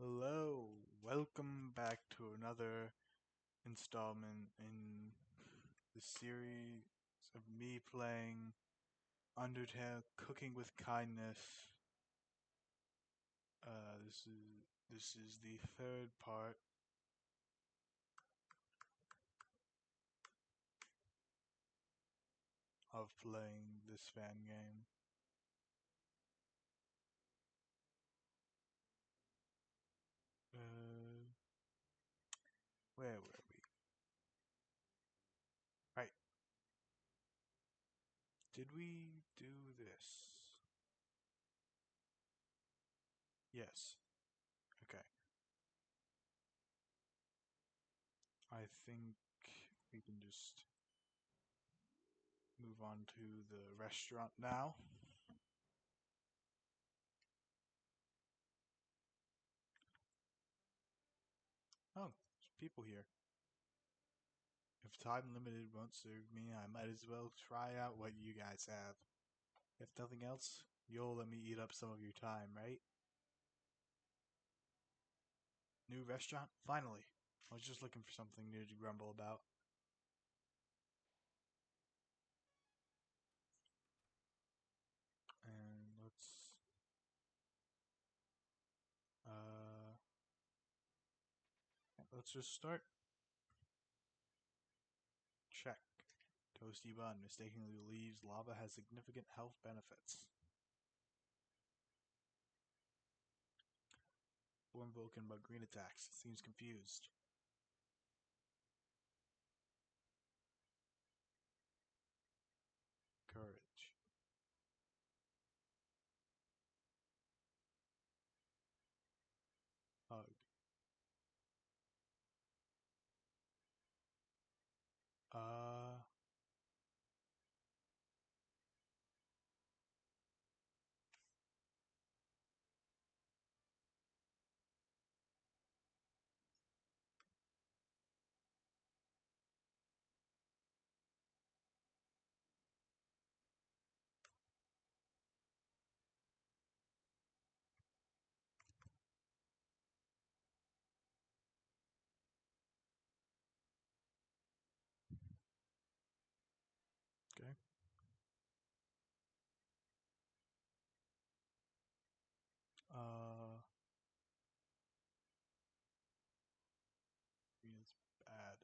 Hello, welcome back to another installment in the series of me playing Undertale Cooking with Kindness. This is the third part of playing this fan game. Uh, where were we? Right. Did we do this? Yes. Okay. I think we can just move on to the restaurant now. Oh, there's people here. If time limited won't serve me, I might as well try out what you guys have. If nothing else, you'll let me eat up some of your time, right? New restaurant? Finally. I was just looking for something new to grumble about. And uh let's just start. Check. Toasty bun mistakenly believes lava has significant health benefits. Born Vulcan but green attacks. Seems confused. Courage. Hug. Uh okay. Uh green is bad.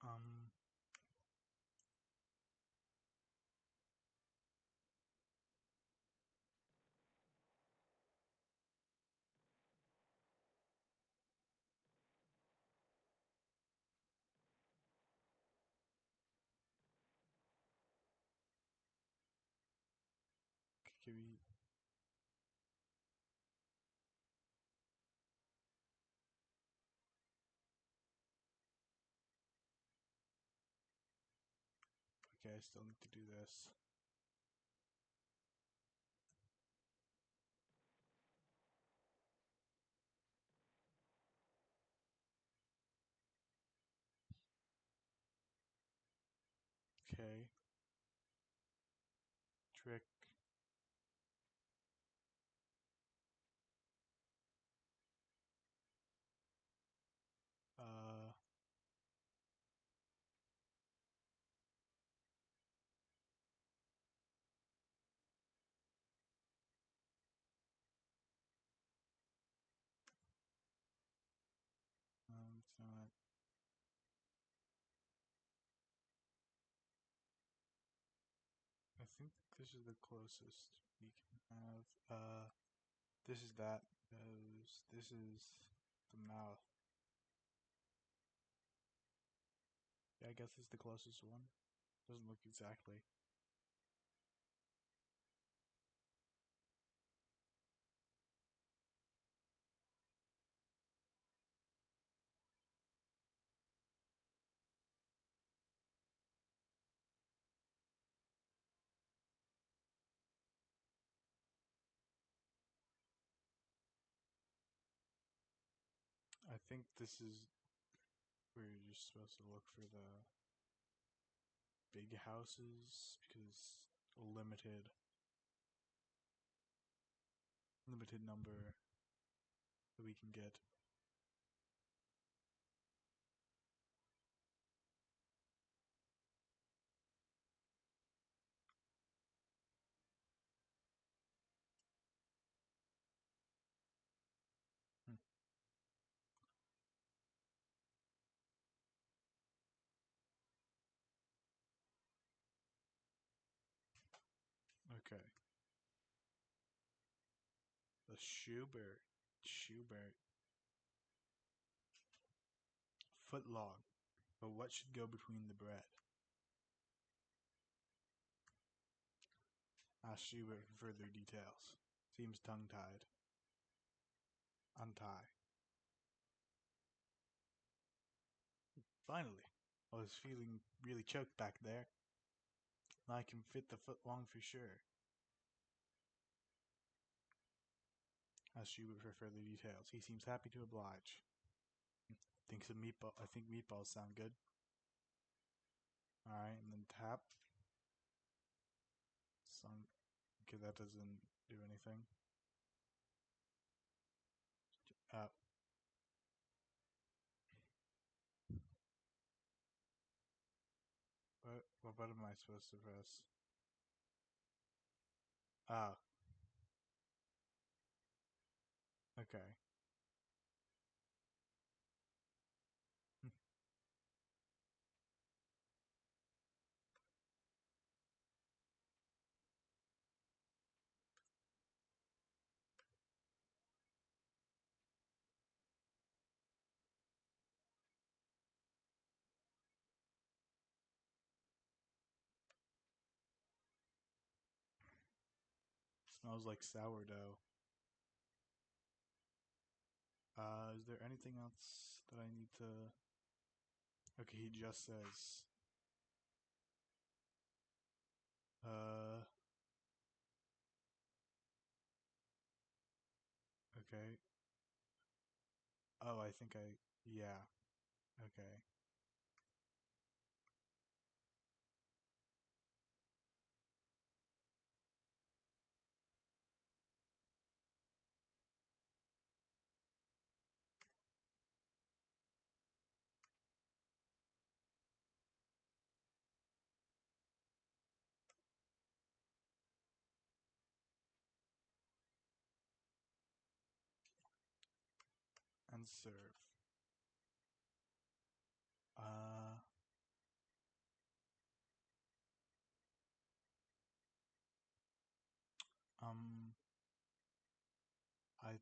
Um can we Okay, I still need to do this. Okay. Trick. Uh, it's not. I think this is the closest we can have. This is that. This is the mouth. Yeah, I guess it's the closest one. Doesn't look exactly. I think this is where you're just supposed to look for the big houses because limited number that we can get. Hmm. Okay. The Schubert. Schubert. Footlong. But what should go between the bread? Ask Schubert for further details. Seems tongue-tied. Untie. Finally. I was feeling really choked back there. Now I can fit the footlong for sure. Ask Schubert for further details. He seems happy to oblige. I think meatballs sound good. Alright, and then tap. Okay, that doesn't do anything. Uh, what button am I supposed to press? Ah, okay. Smells like sourdough. Is there anything else that I need to... Okay, he just says... Uh... Okay. Oh, I think I... Yeah. Okay. And serve. Uh... Um... I...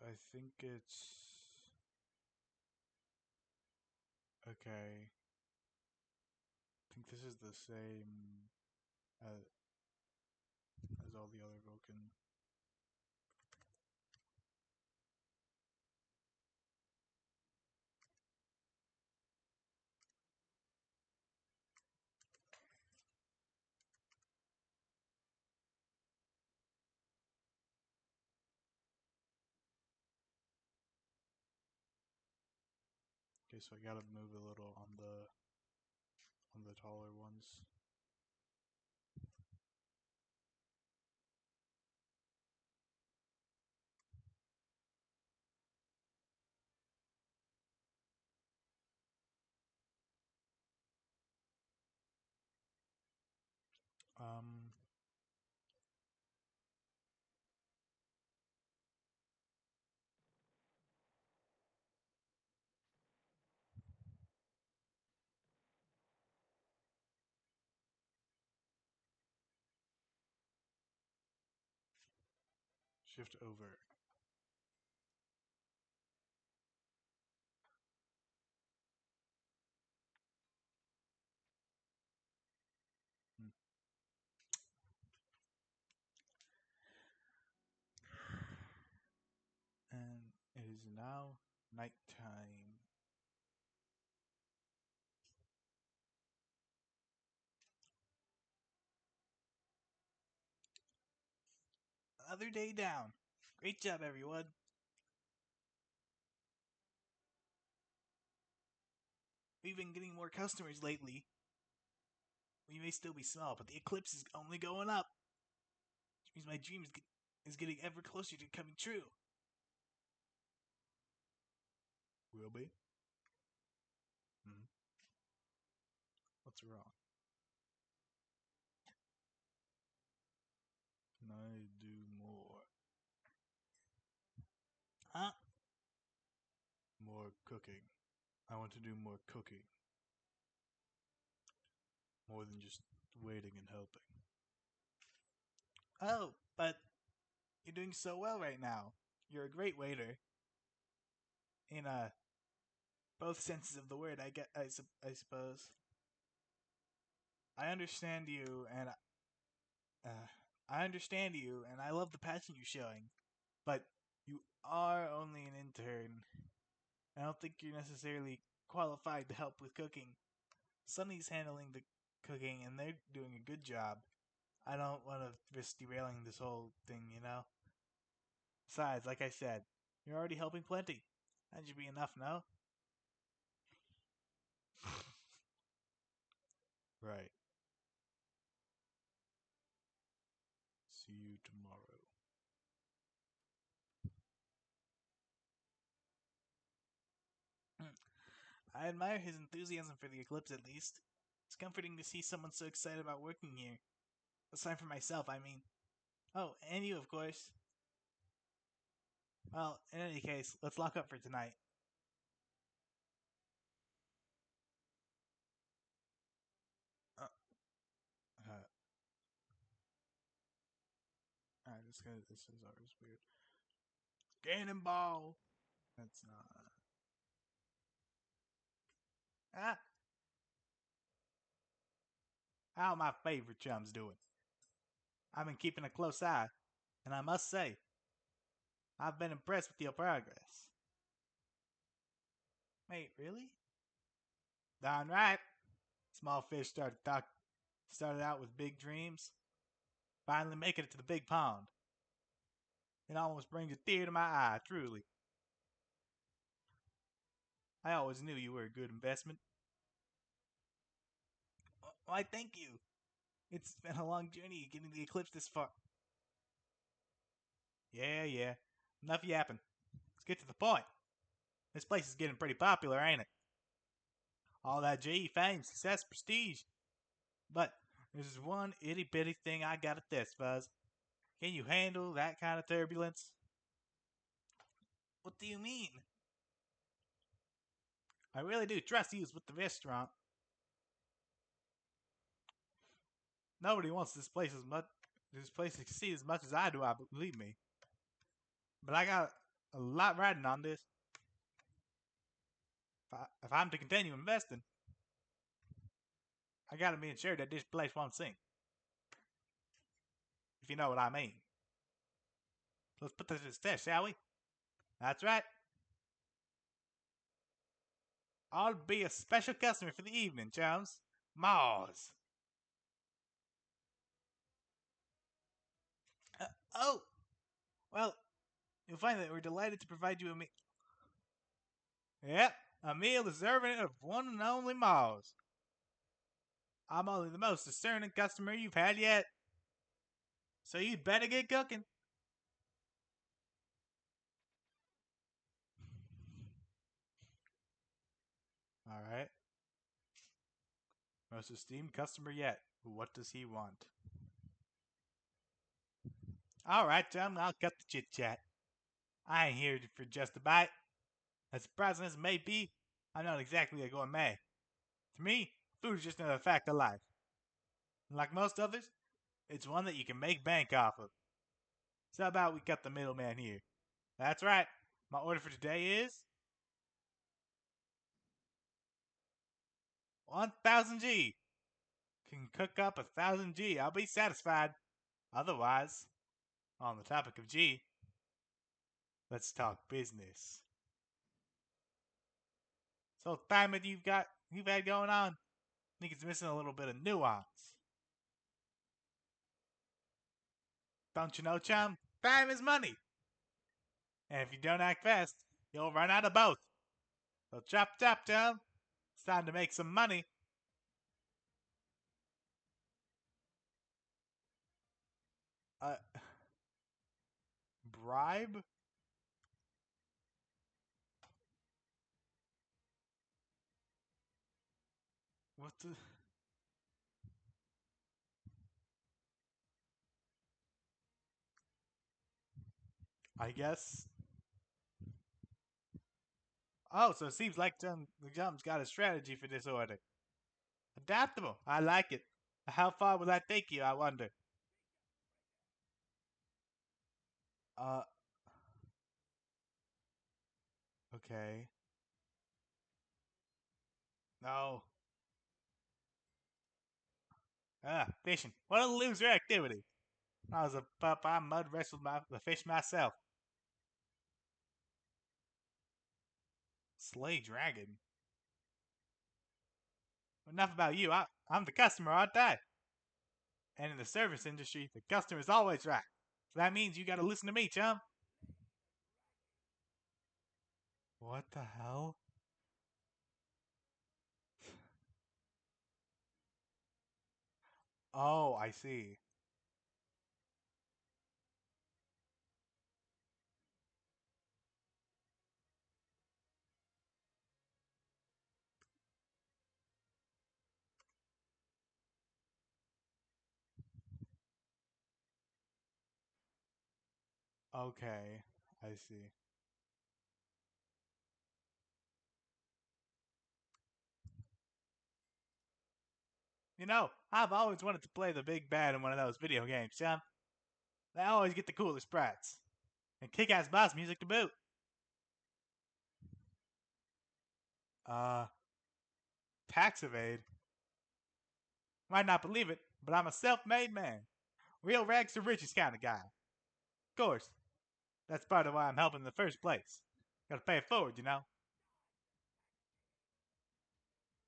I think it's... Okay. I think this is the same as all the other Vulcan. Okay, so I gotta move a little on the taller ones. Um, Shift over. Hmm. And it is now nighttime. Another day down. Great job, everyone. we've been getting more customers lately. We may still be small, but the eclipse is only going up. Which means my dream is getting ever closer to coming true. Will be? Hmm. What's wrong? Can I do more? Huh? More cooking. I want to do more cooking. More than just waiting and helping. Oh, but you're doing so well right now. You're a great waiter. In both senses of the word, I suppose. I understand you, and uh, I understand you, and I love the passion you're showing. But you are only an intern. I don't think you're necessarily qualified to help with cooking. Sunny's handling the cooking, and they're doing a good job. I don't want to risk derailing this whole thing, you know? Besides, like I said, you're already helping plenty. That should be enough, no? Right. See you tomorrow. I admire his enthusiasm for the eclipse, at least. It's comforting to see someone so excited about working here. Aside from myself, I mean. Oh, and you, of course. Well, in any case, let's lock up for tonight. Uh, uh, this is always weird. Cannonball! That's not. Ah! How are my favorite chums doing? I've been keeping a close eye, and I must say, I've been impressed with your progress. Wait, really? Darn right. Small fish started out with big dreams, finally making it to the big pond. It almost brings a tear to my eye, truly. I always knew you were a good investment. Why, thank you. It's been a long journey getting the eclipse this far. Yeah. Enough yapping. Let's get to the point. This place is getting pretty popular, ain't it? All that GE fame, success, prestige. But there's one itty bitty thing I gotta test, Fuzz. Can you handle that kind of turbulence? What do you mean? I really do trust you with the restaurant. Nobody wants this place to succeed as much as I do, I believe me. But I got a lot riding on this. If I'm to continue investing, I gotta be ensured that this place won't sink. If you know what I mean. So let's put this to the test, shall we? That's right. I'll be a special customer for the evening, chums. Mars. Uh, oh, well, you'll find that we're delighted to provide you a meal. Yep, a meal deserving of one and only Mars. I'm only the most discerning customer you've had yet, so you'd better get cooking. All right. Most esteemed customer yet. What does he want? All right, chum, I'll cut the chit chat. I ain't here for just a bite. As surprising as it may be, I'm not exactly a gourmet. To me, food is just another fact of life. And like most others, it's one that you can make bank off of. So how about we cut the middleman here? That's right. My order for today is 1,000 G. Can cook up 1,000 G. I'll be satisfied. Otherwise, on the topic of G, let's talk business. So time that you've had going on, I think it's missing a little bit of nuance. Don't you know, chum? Time is money. And if you don't act fast, you'll run out of both. So chop chop, chum. It's time to make some money. Uh, bribe? What the? I guess. Oh, so it seems like the Jump's got a strategy for this order. Adaptable. I like it. How far will that take you, I wonder? Uh, okay. No. Fishing. What a loser activity. When I was a pup, I mud wrestled the fish myself. Slay dragon. Enough about you. I'm the customer, aren't I? And in the service industry, the customer's always right. So that means you gotta listen to me, chum. What the hell? Oh, I see. Okay, I see. You know, I've always wanted to play the big bad in one of those video games, chum. They always get the coolest sprites. And kick-ass boss music to boot. Uh, tax evade? Might not believe it, but I'm a self-made man. Real rags to riches kind of guy. Of course, that's part of why I'm helping in the first place. Gotta pay it forward, you know?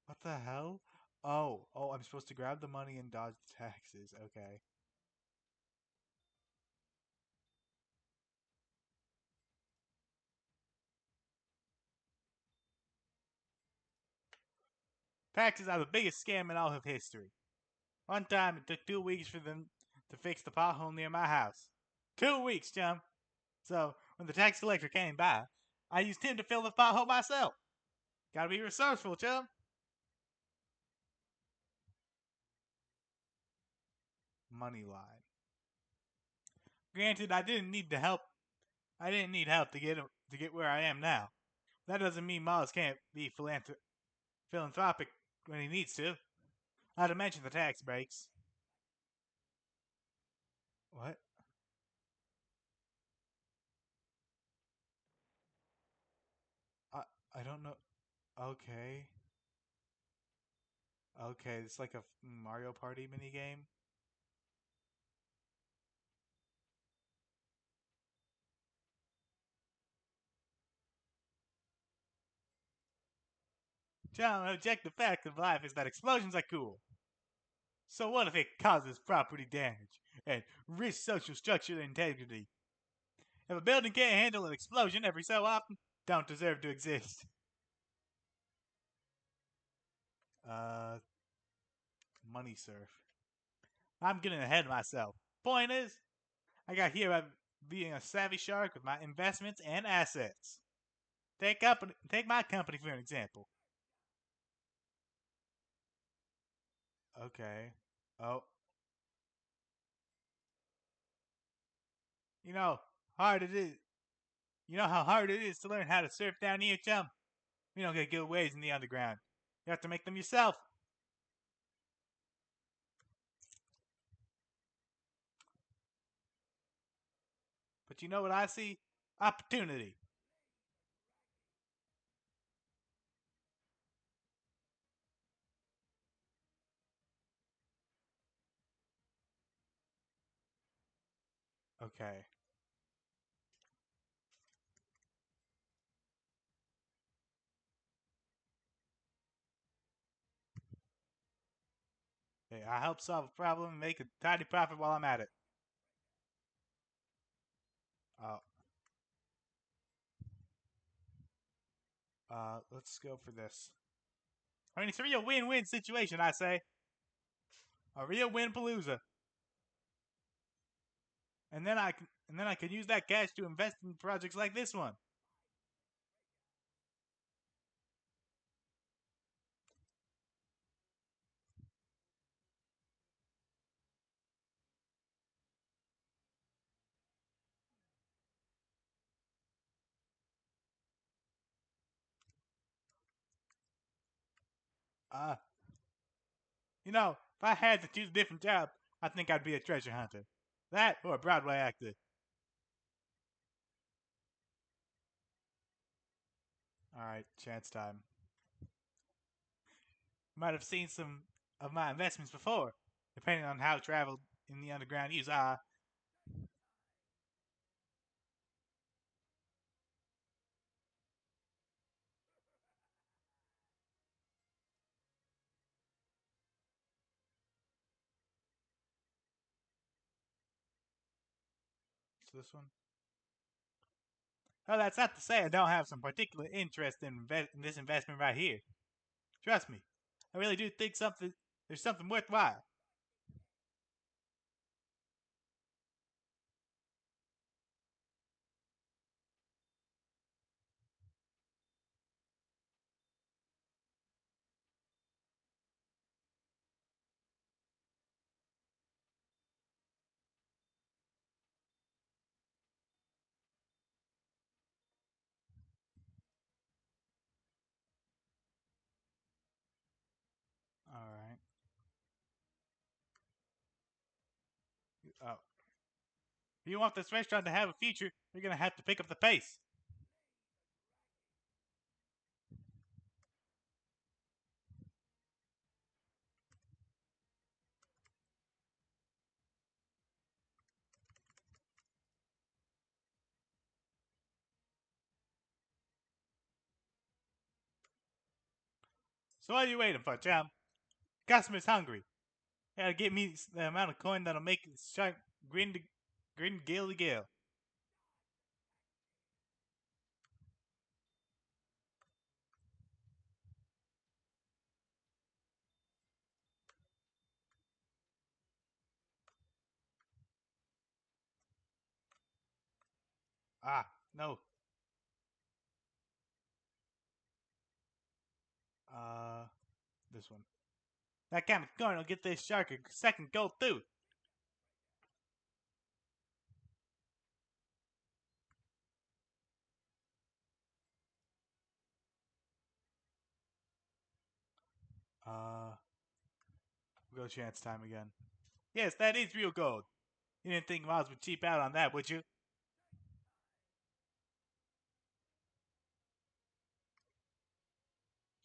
What the hell? Oh, I'm supposed to grab the money and dodge the taxes. Okay. Taxes are the biggest scam in all of history. One time, it took 2 weeks for them to fix the pothole near my house. 2 weeks, chum. So, when the tax collector came by, I used him to fill the pothole myself. Gotta be resourceful, chum. Money line. Granted, I didn't need help to get where I am now. That doesn't mean Miles can't be philanthropic when he needs to. Not to mention the tax breaks. What? I I don't know. Okay. Okay, it's like a Mario Party mini game. John, an objective fact of life is that explosions are cool. So what if it causes property damage and risks social structure and integrity? If a building can't handle an explosion every so often, don't deserve to exist. Uh, money surf. I'm getting ahead of myself. Point is, I got here by being a savvy shark with my investments and assets. Take my company for an example. Okay. Oh, you know, hard it is. You know how hard it is to learn how to surf down here, chum? We don't get good waves in the underground. You have to make them yourself. But you know what I see? Opportunity. Okay. Hey, I help solve a problem and make a tiny profit while I'm at it. Uh, let's go for this. I mean, it's a real win-win situation, I say. A real win-palooza. And then I can use that cash to invest in projects like this one. Uh, if I had to choose a different job, I think I'd be a treasure hunter. That or a Broadway actor. Alright, chance time. You might have seen some of my investments before, depending on how traveled in the underground use. This one? Oh, that's not to say I don't have some particular interest in this investment right here. Trust me, I really do think there's something worthwhile. All right. Oh, if you want this restaurant to have a future, you're gonna have to pick up the pace. So what are you waiting for, chum? Customer's hungry. You gotta get me the amount of coin that'll make the shark grin gill to gill. Ah, no. Uh, this one. That kind of coin will get this shark a second gold tooth. Uh, we'll go chance time again. Yes, that is real gold. You didn't think Miles would cheap out on that, would you?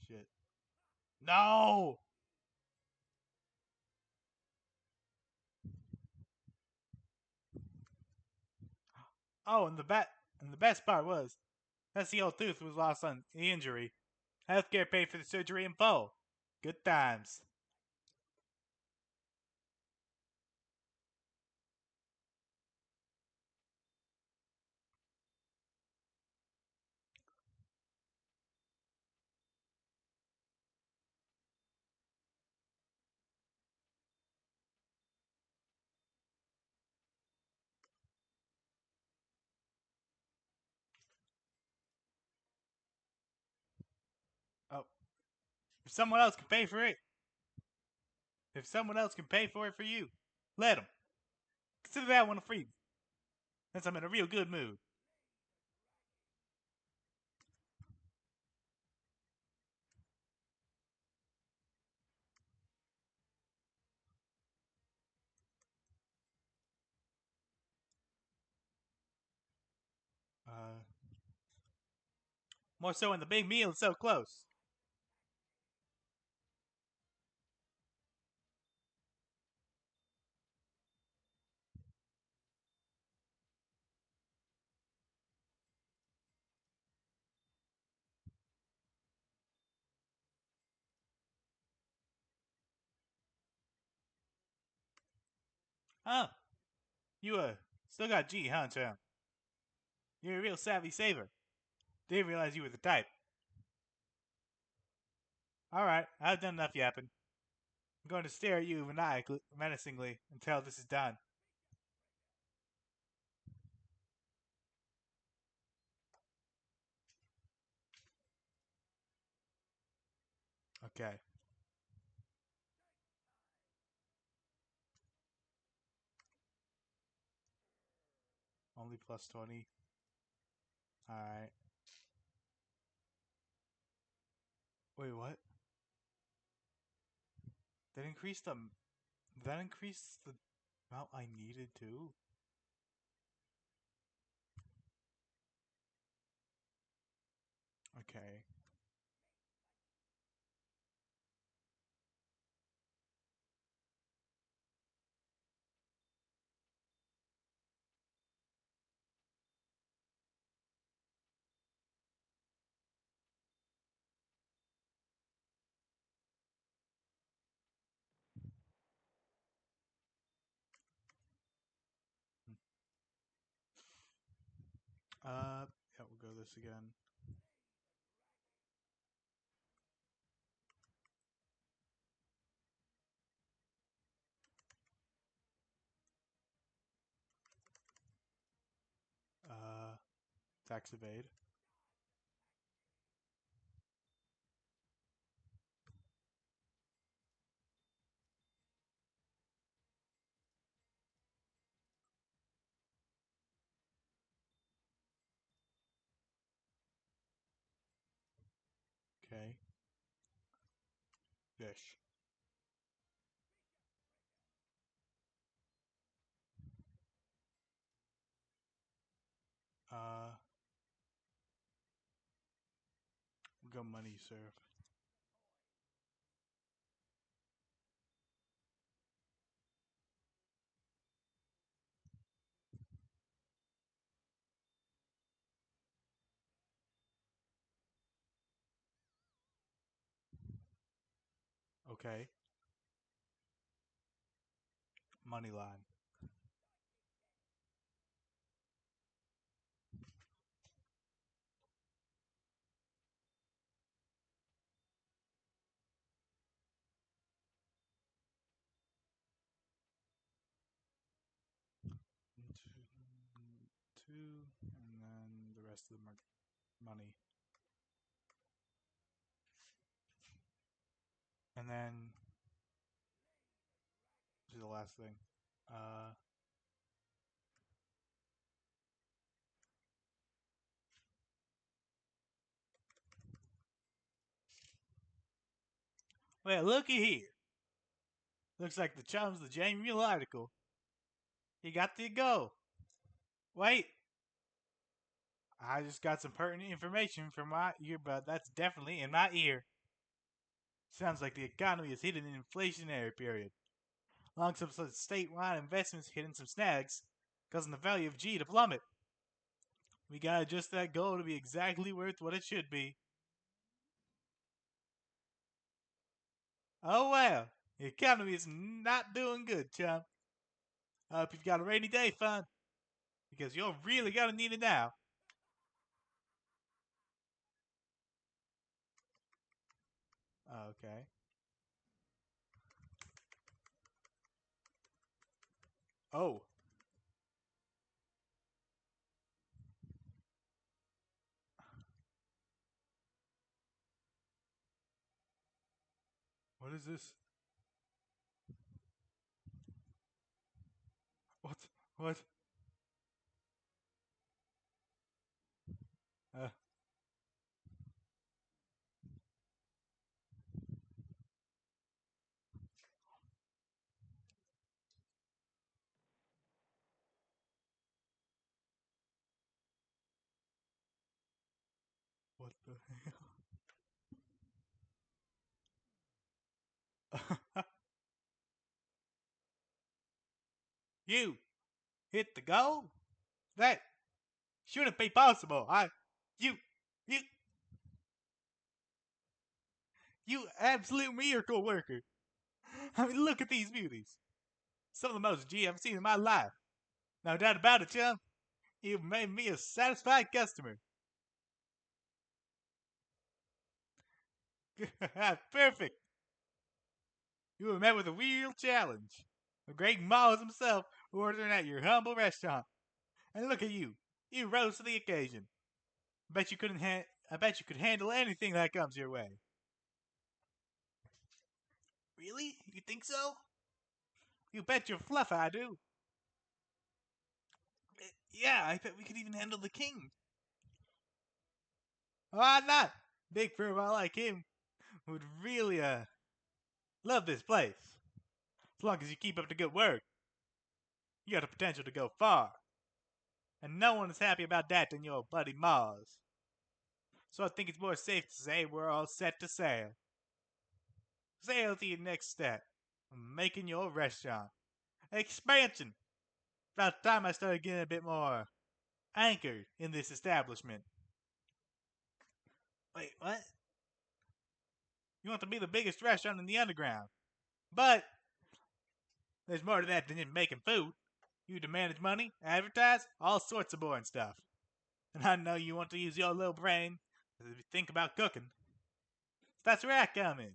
Shit. No! Oh, and the best part was that the old tooth was lost on the injury. Healthcare paid for the surgery in full. Good times. Oh, if someone else can pay for it, if someone else can pay for it for you, let them. Consider that one a freebie, since I'm in a real good mood. Uh, More so when the big meal is so close. Oh, you still got G, huh, Chum? You're a real savvy saver. Didn't realize you were the type. Alright, I've done enough yapping. I'm going to stare at you menacingly until this is done. Okay. Only plus 20. Alright. Wait, what? That increased the. That increased the amount I needed to? Okay. Yeah, we'll go this again. Uh, tax evade. Okay. Fish. Uh, we'll go money serve. Okay. Money line. Two, and then the rest of them are money. And then this is the last thing. Uh, well, looky here. Looks like the chum's the Jamie Mule article. You got to go. Wait, I just got some pertinent information from my earbud. That's definitely in my ear. Sounds like the economy is hitting an inflationary period. Along some such statewide investments hitting some snags, causing the value of G to plummet. We gotta adjust that goal to be exactly worth what it should be. Oh well, the economy is not doing good, chum. I hope you've got a rainy day fund, because you're really gonna need it now. Okay. Oh, what is this? What? What? Uh, what the hell? You hit the goal? That shouldn't be possible. You, you, you absolute miracle worker. I mean, look at these beauties. Some of the most G I've seen in my life. No doubt about it, chum. You've made me a satisfied customer. Perfect. You were met with a real challenge. The great Mars himself ordering at your humble restaurant. And look at you. You rose to the occasion. I bet you could handle anything that comes your way. Really? You think so? You bet your fluff I do. Yeah, I bet we could even handle the king. Why not? Big Furball like him would really, love this place. As long as you keep up the good work, you got the potential to go far. And no one is happy about that than your buddy Mars. So I think it's more safe to say we're all set to sail. Sail to your next step. Making your restaurant. Expansion. About time I started getting a bit more anchored in this establishment. Wait, what? You want to be the biggest restaurant in the underground. But there's more to that than just making food. You to manage money, advertise, all sorts of boring stuff. And I know you want to use your little brain as you think about cooking. So that's where I come in.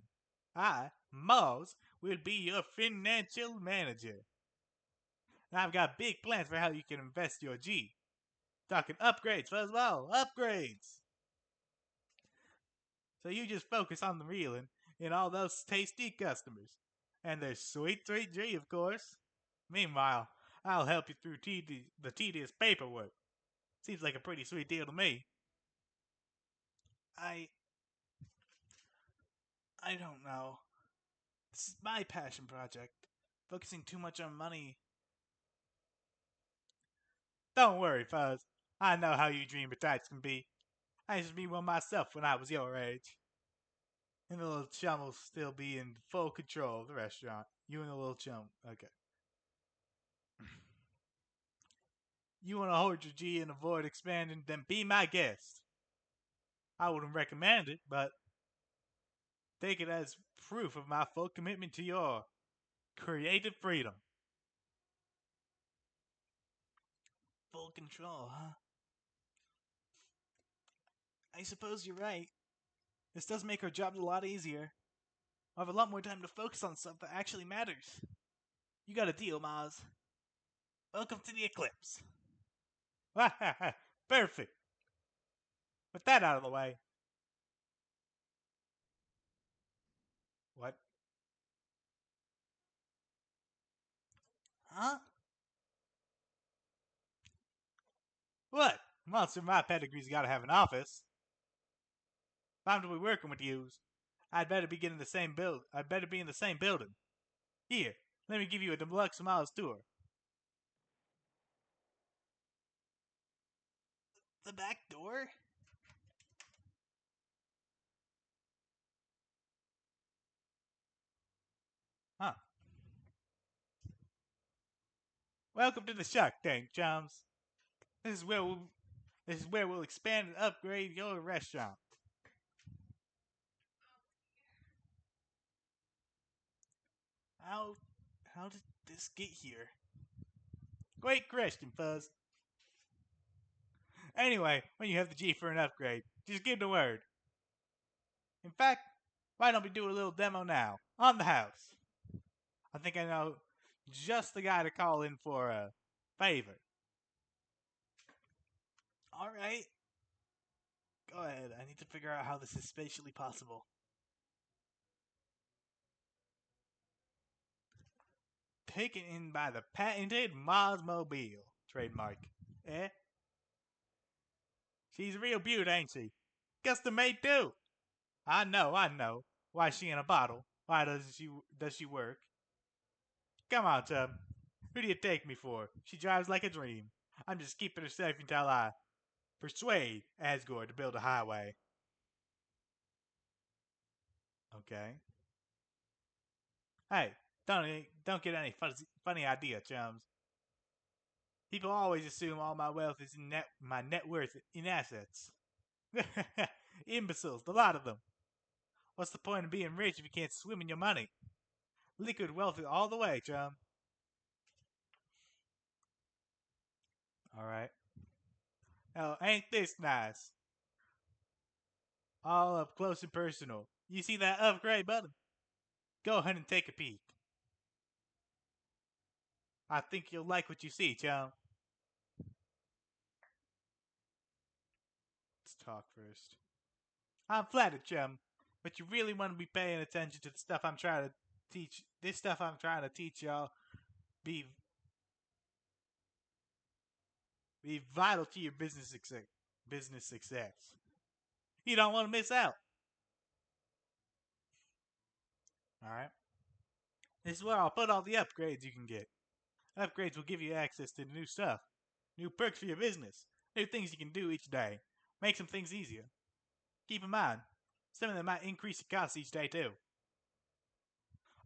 I, Moz, will be your financial manager. And I've got big plans for how you can invest your G. Talking upgrades as well, upgrades. So you just focus on the reeling and all those tasty customers. And their sweet, sweet G, of course. Meanwhile, I'll help you through the tedious paperwork. Seems like a pretty sweet deal to me. I I don't know. This is my passion project. Focusing too much on money. Don't worry, Fuzz. I know how you dream types can be. I used to be one myself when I was your age. And the little chum will still be in full control of the restaurant. You and the little chum. Okay. You want to hold your G and avoid expanding, then be my guest. I wouldn't recommend it, but take it as proof of my full commitment to your creative freedom. Full control, huh? I suppose you're right. This does make our jobs a lot easier. I have a lot more time to focus on stuff that actually matters. You got a deal, Maz. Welcome to the eclipse. Perfect. With that out of the way. What? Huh? What? Monster my pedigree's gotta have an office. If I'm to be working with yous, I'd better be getting the same build. I'd better be in the same building. Here, let me give you a deluxe miles tour. The back door? Huh. Welcome to the Shark Tank, chums. This is where we'll this is where we'll expand and upgrade your restaurant. How how did this get here? Great question, Fuzz. Anyway, when you have the G for an upgrade, just give the word. In fact, why don't we do a little demo now? On the house. I think I know just the guy to call in for a favor. Alright. Go ahead. I need to figure out how this is spatially possible. Taken in by the patented Mosmobile trademark. Eh? She's a real beaut, ain't she? Custom made too. I know. Why is she in a bottle? Why does she work? Come on, Tub. Who do you take me for? She drives like a dream. I'm just keeping her safe until I persuade Asgore to build a highway. Okay. Hey, don't get any funny idea, chums. People always assume all my wealth is in my net worth in assets. Imbeciles, the lot of them. What's the point of being rich if you can't swim in your money? Liquid wealth all the way, chum. All right. Oh, ain't this nice? All up close and personal. You see that upgrade button? Go ahead and take a peek. I think you'll like what you see, chum. Let's talk first. I'm flattered, chum, but you really want to be paying attention to the stuff I'm trying to teach. This stuff I'm trying to teach y'all be vital to your business success. Business success. You don't want to miss out. All right. This is where I'll put all the upgrades you can get. Upgrades will give you access to new stuff, new perks for your business, new things you can do each day. Make some things easier. Keep in mind, some of them might increase the cost each day too.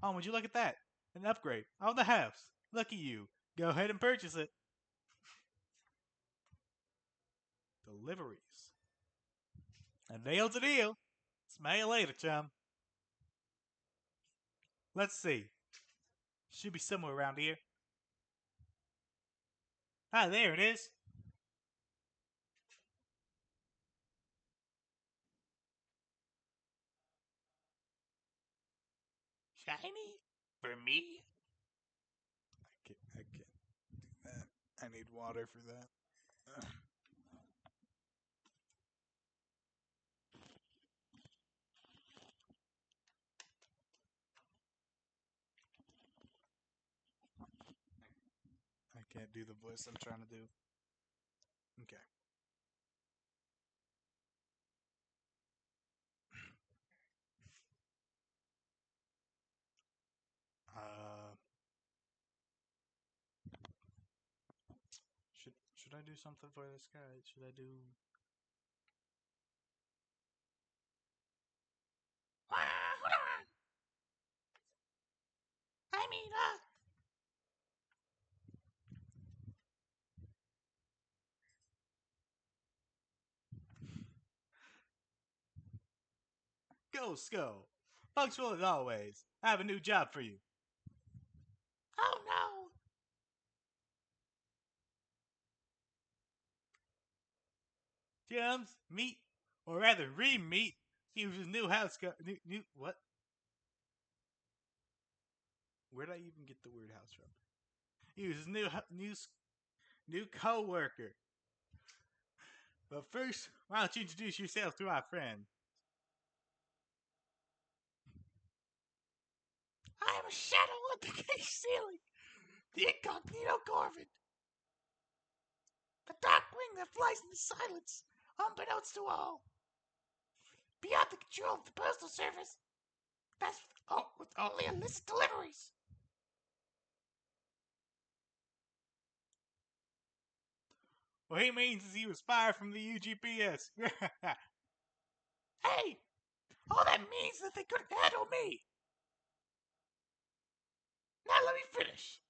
Oh, would you look at that? An upgrade of the house. Lucky you. Go ahead and purchase it. Deliveries. A deal's a deal. Smell you later, chum. Let's see. Should be somewhere around here. Ah, there it is. Shiny? For me? I can't do that. I need water for that. I can't do the voice I'm trying to do. Okay. Uh, should I do something for this guy? Should I do? I mean, Go, Skull. Punctual as always. I have a new job for you. Oh no! Jums, meet, or rather re-meet, Hughes' new house. New what? Where did I even get the word house from? Hughes' new co-worker. But first, why don't you introduce yourself to our friend? I am a shadow on the case ceiling, the incognito Corvin, the dark wing that flies in the silence, unbeknownst to all, beyond the control of the postal service. That's with only illicit deliveries. What he means is he was fired from the UGPS. Hey, all that means is that they couldn't handle me. Now let me finish.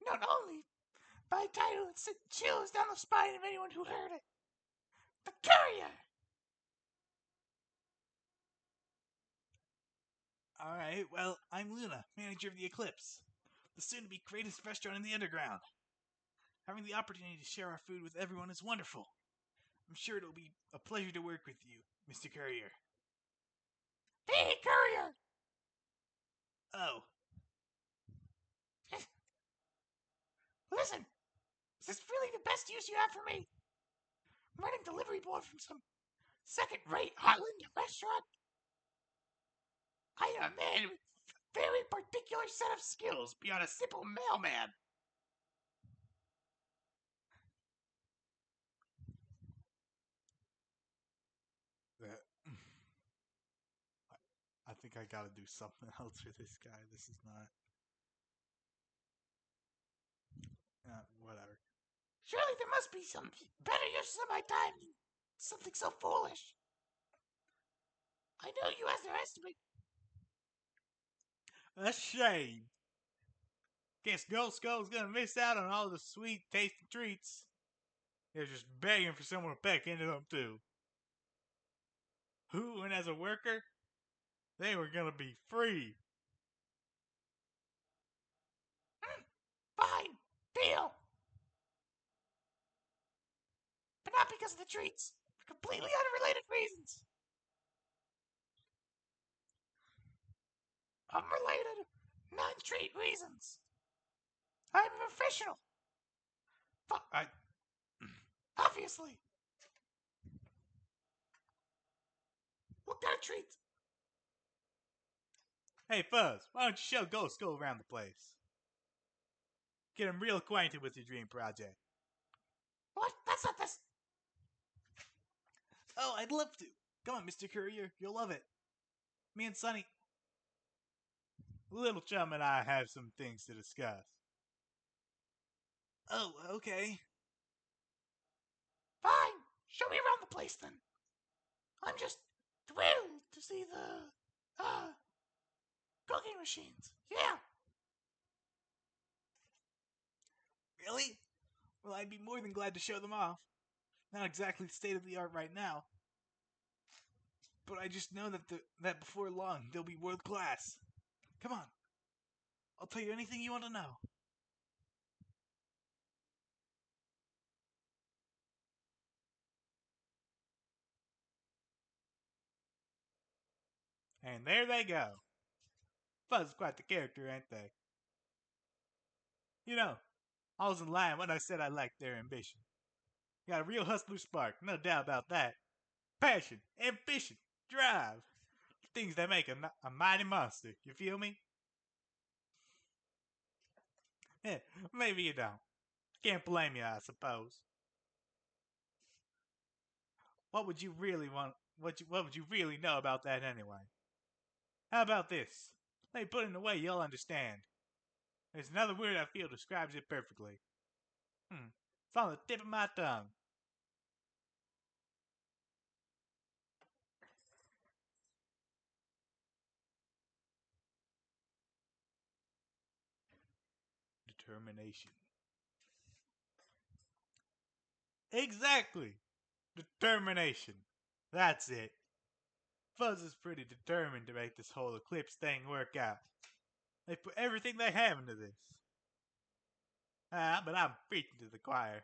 Not only my title and sent chills down the spine of anyone who heard it. The courier! Alright, well, I'm Luna, manager of the Eclipse, the soon-to-be greatest restaurant in the underground. Having the opportunity to share our food with everyone is wonderful. I'm sure it'll be a pleasure to work with you, Mr. Courier. Hey, Courier! Oh. Listen, is this really the best use you have for me? I'm running delivery boy from some second-rate Heartland restaurant. I am a man with a very particular set of skills beyond a simple mailman. That I think I gotta do something else for this guy. This is not. Whatever. Surely there must be some better use of my time than something so foolish. I know you underestimate. A shame. Guess Ghost Skull's gonna miss out on all the sweet, tasty treats. They're just begging for someone to peck into them too. Who and as a worker, they were gonna be free. Fine, deal. But not because of the treats. For completely unrelated reasons. Unrelated, non-treat reasons. I'm a professional. Obviously. What kind of treats? Hey, Fuzz, why don't you show Ghost go around the place? Get him real acquainted with your dream project. What? That's not this. Oh, I'd love to. Come on, Mr. Courier, you'll love it. Me and Sonny, Little Chum and I have some things to discuss. Oh, okay. Fine. Show me around the place then. I'm just thrilled to see the, cooking machines. Yeah. Really? Well, I'd be more than glad to show them off. Not exactly state of the art right now, but I just know that before long they'll be world class. Come on, I'll tell you anything you want to know. And there they go. Fuzz is quite the character, ain't they? You know, I wasn't lying when I said I liked their ambition. Got a real hustler spark, no doubt about that. Passion, ambition, drive. Things that make a mighty monster, you feel me? Yeah, maybe you don't. Can't blame you, I suppose. What would you really want? What would you really know about that anyway? How about this? Let me put it in a way you'll understand. There's another word I feel describes it perfectly. It's on the tip of my tongue. Determination. Exactly! Determination. That's it. Fuzz is pretty determined to make this whole eclipse thing work out. They put everything they have into this. But I'm preaching to the choir.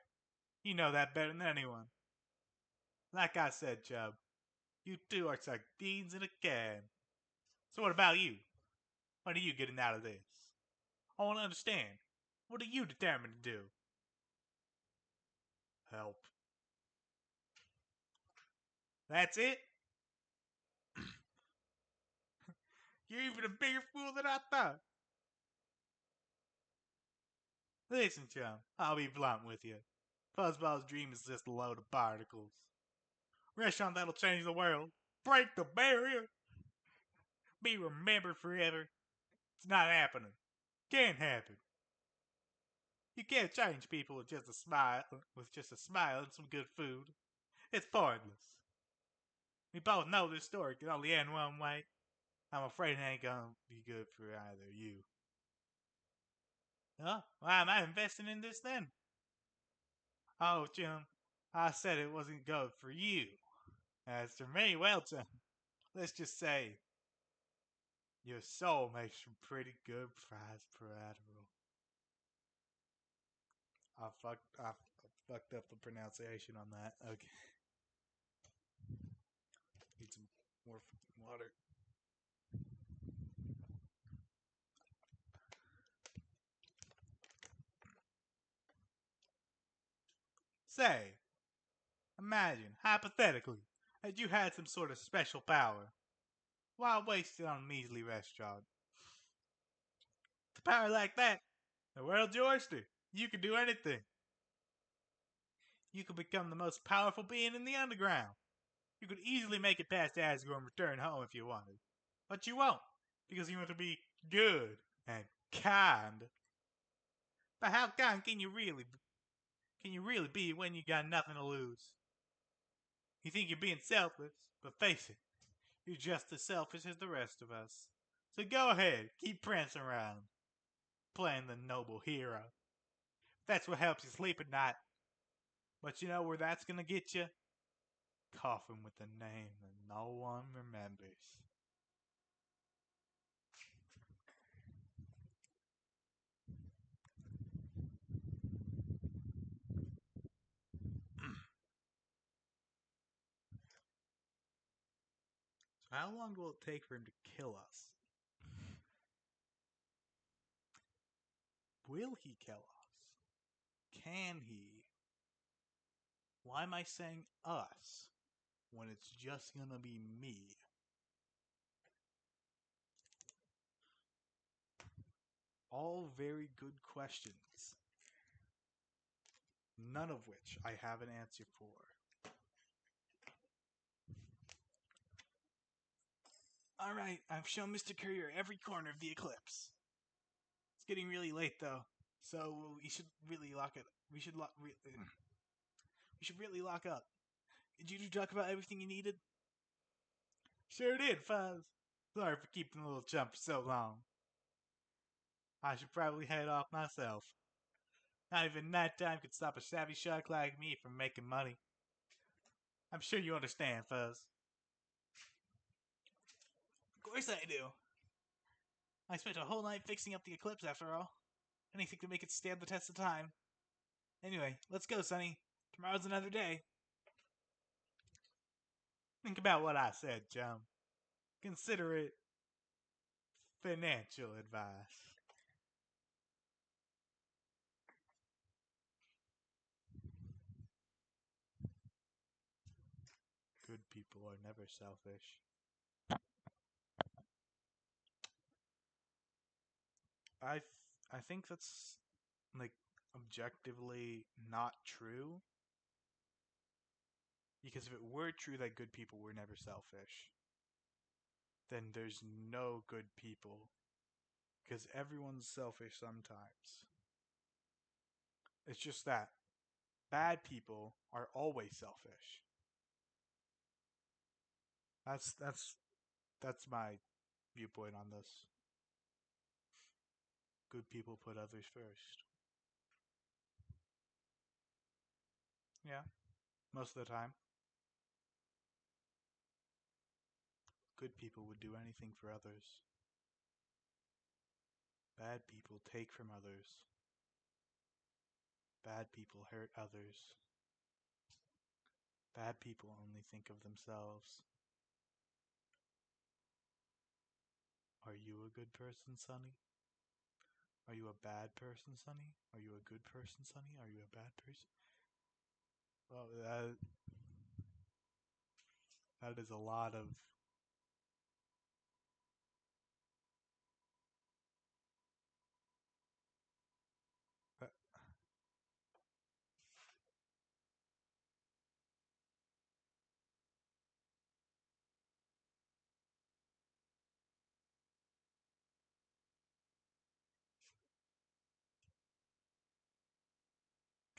You know that better than anyone. Like I said, Chubb, you two are sardines in a can. So what about you? What are you getting out of this? I want to understand. What are you determined to do? Help. That's it? You're even a bigger fool than I thought. Listen, chum, I'll be blunt with you. Fuzzball's dream is just a load of particles. Restaurant that'll change the world. Break the barrier. Be remembered forever. It's not happening. Can't happen. You can't change people with just a smile, and some good food. It's pointless. We both know this story can only end one way. I'm afraid it ain't gonna be good for either of you. Huh? Why am I investing in this then? Oh, Jim, I said it wasn't good for you. As for me, well, Jim, let's just say your soul makes some pretty good fries per admiral. I fucked up the pronunciation on that. Okay. Need some more water. Say, imagine, hypothetically, that you had some sort of special power. Why waste it on a measly restaurant? With a power like that, the world's your oyster. You can do anything. You could become the most powerful being in the underground. You could easily make it past Asgore and return home if you wanted. But you won't, because you want to be good and kind. But how kind can you really be when you got nothing to lose? You think you're being selfless, but face it, you're just as selfish as the rest of us. So go ahead, keep prancing around, playing the noble hero. That's what helps you sleep at night. But you know where that's gonna get you? Coffin with a name that no one remembers. How long will it take for him to kill us? Will he kill us? Can he? Why am I saying us when it's just gonna be me? All very good questions. None of which I have an answer for. Alright, I've shown Mr. Courier every corner of the eclipse. It's getting really late though, so we should really lock it. We should really lock up. Did you talk about everything you needed? Sure did, Fuzz. Sorry for keeping the little chump so long. I should probably head off myself. Not even nighttime could stop a savvy shark like me from making money. I'm sure you understand, Fuzz. Of course I do. I spent a whole night fixing up the eclipse after all. Anything to make it stand the test of time. Anyway, let's go, Sonny. Tomorrow's another day. Think about what I said, chum. Consider it financial advice. Good people are never selfish. I think that's like objectively not true. Because if it were true that good people were never selfish, then there's no good people. Because everyone's selfish sometimes. It's just that bad people are always selfish. That's my viewpoint on this. Good people put others first. Yeah, most of the time. Good people would do anything for others. Bad people take from others. Bad people hurt others. Bad people only think of themselves. Are you a good person, Sonny? Are you a bad person, Sonny? Are you a good person, Sonny? Are you a bad person? Well, that is a lot of...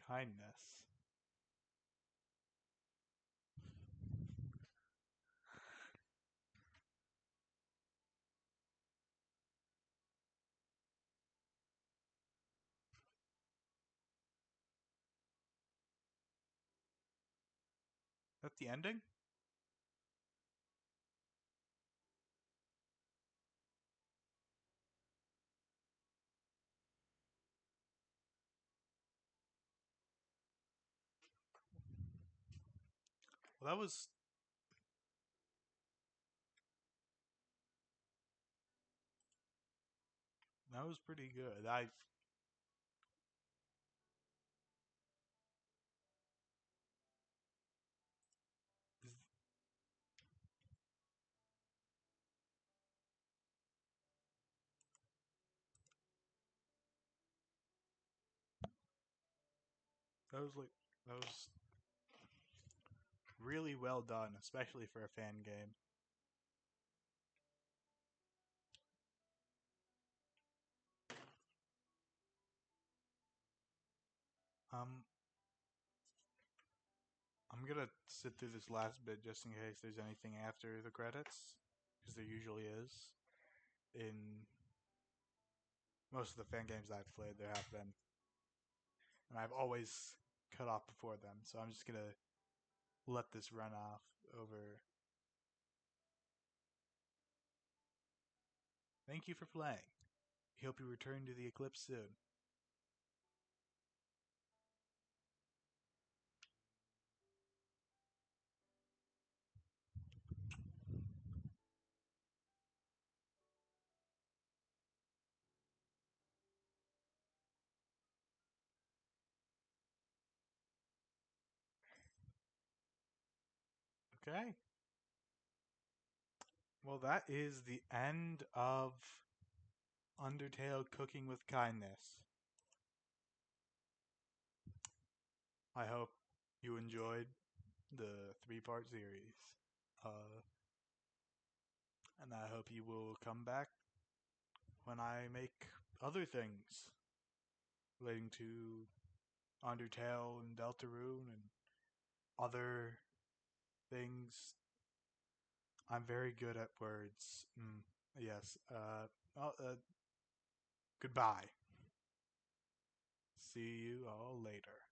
kindness. Is that the ending? Well, that was pretty good. That was really well done, especially for a fan game. Um, I'm gonna sit through this last bit just in case there's anything after the credits, because there usually is. In most of the fan games I've played, there have been, and I've always cut off before them. So I'm just gonna let this run off over. Thank you for playing. We hope you return to the Eclipse soon. Okay. Well, that is the end of Undertale Cooking with Kindness. I hope you enjoyed the three-part series. Uh, and I hope you will come back when I make other things relating to Undertale and Deltarune and other things. I'm very good at words. Yes. Oh, goodbye. See you all later.